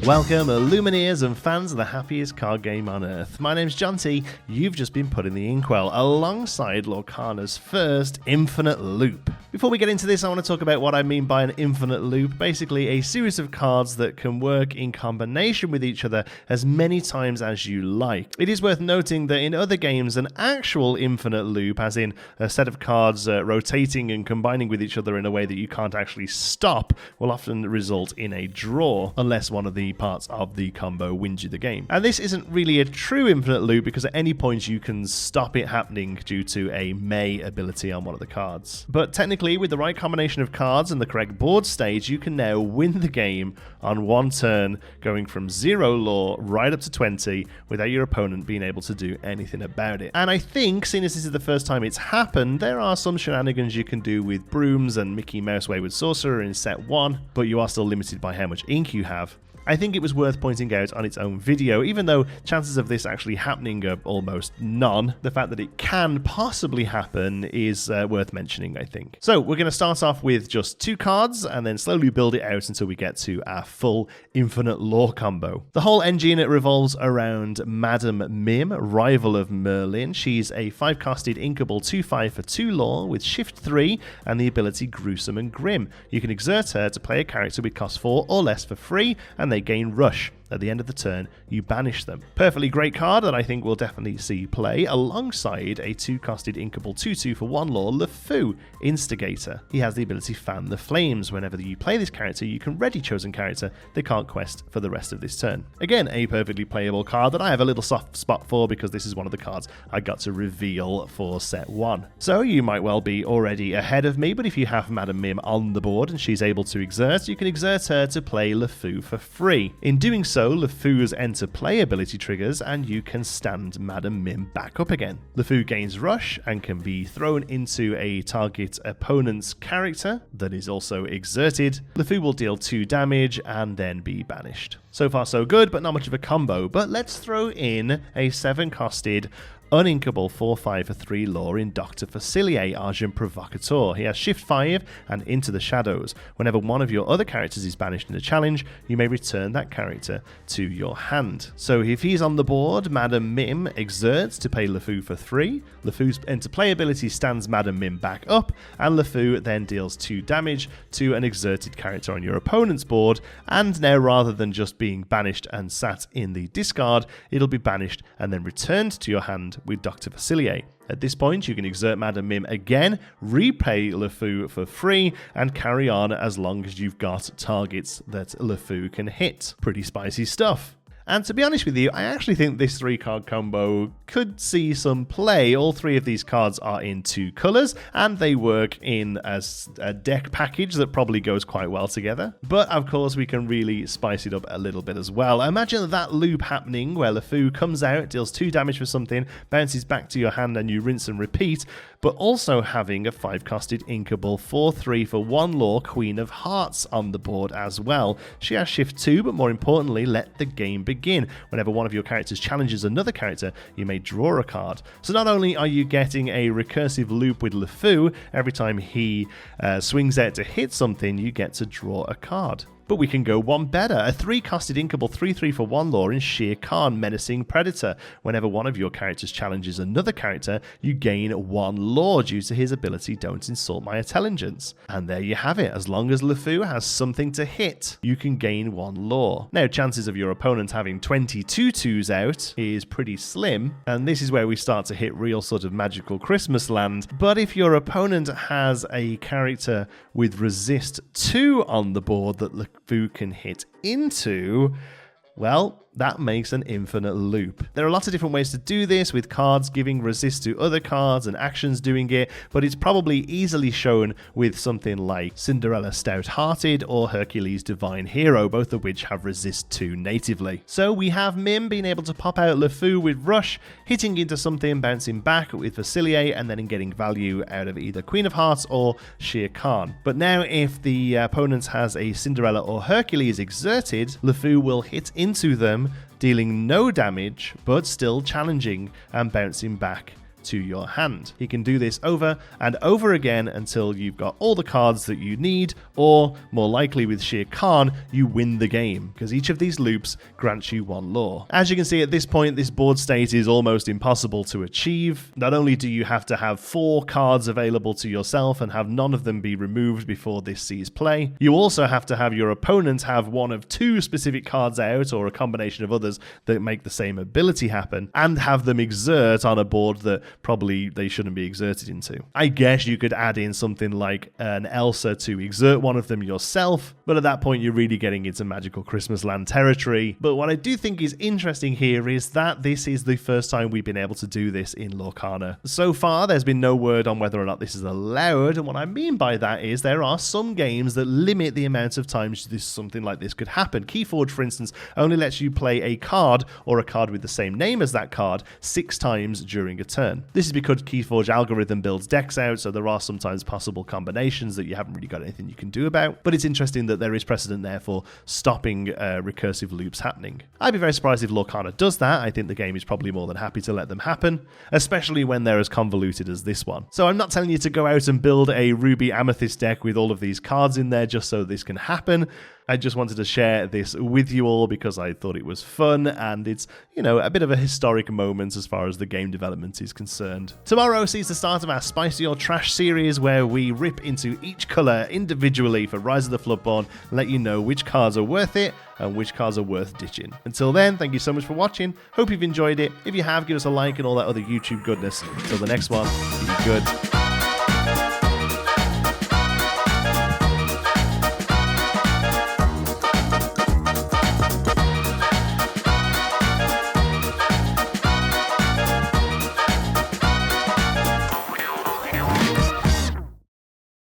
Welcome, Lumineers and fans of the happiest card game on earth. My name's John T. You've just been put in the inkwell alongside Lorcana's first infinite loop. Before we get into this, I want to talk about what I mean by an infinite loop. Basically, a series of cards that can work in combination with each other as many times as you like. It is worth noting that in other games, an actual infinite loop, as in a set of cards rotating and combining with each other in a way that you can't actually stop, will often result in a draw, unless one of the parts of the combo wins you the game. And this isn't really a true infinite loop because at any point you can stop it happening due to a May ability on one of the cards. But technically, with the right combination of cards and the correct board stage, you can now win the game on one turn, going from 0 lore right up to 20 without your opponent being able to do anything about it. And I think, seeing as this is the first time it's happened, there are some shenanigans you can do with brooms and Mickey Mouse Wayward Sorcerer in set 1, but you are still limited by how much ink you have. I think it was worth pointing out on its own video, even though chances of this actually happening are almost none. The fact that it can possibly happen is worth mentioning, I think. So we're going to start off with just 2 cards and then slowly build it out until we get to our full infinite lore combo. The whole engine revolves around Madam Mim, rival of Merlin. She's a 5-costed inkable 2/5 for 2 lore with shift 3 and the ability Gruesome and Grim. You can exert her to play a character with cost 4 or less for free, and they gain rush. At the end of the turn, you banish them. Perfectly great card that I think we'll definitely see play alongside a 2-costed inkable 2/2 for 1 lore LeFou, Instigator. He has the ability Fan the Flames. Whenever you play this character, you can ready chosen character they can't quest for the rest of this turn. Again, a perfectly playable card that I have a little soft spot for because this is one of the cards I got to reveal for set 1. So you might well be already ahead of me, but if you have Madam Mim on the board and she's able to exert, you can exert her to play LeFou for free. In doing so, LeFou's enter play ability triggers and you can stand Madam Mim back up again. LeFou gains rush and can be thrown into a target opponent's character that is also exerted. LeFou will deal 2 damage and then be banished. So far so good, but not much of a combo. But let's throw in a 7-costed uninkable 4/5 for 3 lore in Dr. Facilier, Argent Provocateur. He has shift 5 and Into the Shadows. Whenever one of your other characters is banished in a challenge, you may return that character to your hand. So if he's on the board, Madam Mim exerts to pay LeFou for 3. LeFou's enter play ability stands Madam Mim back up, and LeFou then deals 2 damage to an exerted character on your opponent's board. And now, rather than just being banished and sat in the discard, it'll be banished and then returned to your hand with Dr. Facilier. At this point, you can exert Madam Mim again, repay LeFou for free, and carry on as long as you've got targets that LeFou can hit. Pretty spicy stuff. And to be honest with you, I actually think this 3-card combo could see some play. All 3 of these cards are in 2 colors, and they work in as a deck package that probably goes quite well together. But of course, we can really spice it up a little bit as well. Imagine that loop happening where LeFou comes out, deals 2 damage for something, bounces back to your hand, and you rinse and repeat, but also having a 5-costed inkable 4/3 for 1 lore Queen of Hearts on the board as well. She has shift 2, but more importantly, let the game begin. Whenever one of your characters challenges another character, you may draw a card. So not only are you getting a recursive loop with LeFou, every time he swings out to hit something, you get to draw a card. But we can go one better. A 3-costed inkable 3/3 for 1 lore in Shere Khan, Menacing Predator. Whenever one of your characters challenges another character, you gain 1 lore due to his ability Don't Insult My Intelligence. And there you have it. As long as LeFou has something to hit, you can gain 1 lore. Now, chances of your opponent having 22 2s out is pretty slim, and this is where we start to hit real sort of magical Christmas land. But if your opponent has a character with resist 2 on the board that LeFou can hit into, well, that makes an infinite loop. There are lots of different ways to do this, with cards giving resist to other cards and actions doing it, but it's probably easily shown with something like Cinderella Stout-Hearted or Hercules Divine Hero, both of which have resist 2 natively. So we have Mim being able to pop out LeFou with rush, hitting into something, bouncing back with Facilier, and then getting value out of either Queen of Hearts or Shere Khan. But now if the opponent has a Cinderella or Hercules exerted, LeFou will hit into them, dealing no damage, but still challenging and bouncing back to your hand. You can do this over and over again until you've got all the cards that you need, or more likely with sheer Khan, you win the game, because each of these loops grants you one lore. As you can see at this point, this board state is almost impossible to achieve. Not only do you have to have 4 cards available to yourself and have none of them be removed before this sees play, you also have to have your opponent have one of 2 specific cards out, or a combination of others that make the same ability happen, and have them exert on a board that probably they shouldn't be exerted into. I guess you could add in something like an Elsa to exert one of them yourself, but at that point you're really getting into magical Christmas land territory. But what I do think is interesting here is that this is the first time we've been able to do this in Lorcana. So far there's been no word on whether or not this is allowed, and what I mean by that is there are some games that limit the amount of times something like this could happen. Keyforge, for instance, only lets you play a card or a card with the same name as that card 6 times during a turn. This is because Keyforge algorithm builds decks out, so there are sometimes possible combinations that you haven't really got anything you can do about, but it's interesting that there is precedent there for stopping recursive loops happening. I'd be very surprised if Lorcana does that. I think the game is probably more than happy to let them happen, especially when they're as convoluted as this one. So I'm not telling you to go out and build a Ruby Amethyst deck with all of these cards in there just so this can happen. I just wanted to share this with you all because I thought it was fun, and it's, you know, a bit of a historic moment as far as the game development is concerned. Tomorrow sees the start of our Spicy or Trash series, where we rip into each colour individually for Rise of the Floodborn, let you know which cards are worth it and which cards are worth ditching. Until then, thank you so much for watching. Hope you've enjoyed it. If you have, give us a like and all that other YouTube goodness. Until the next one, be good.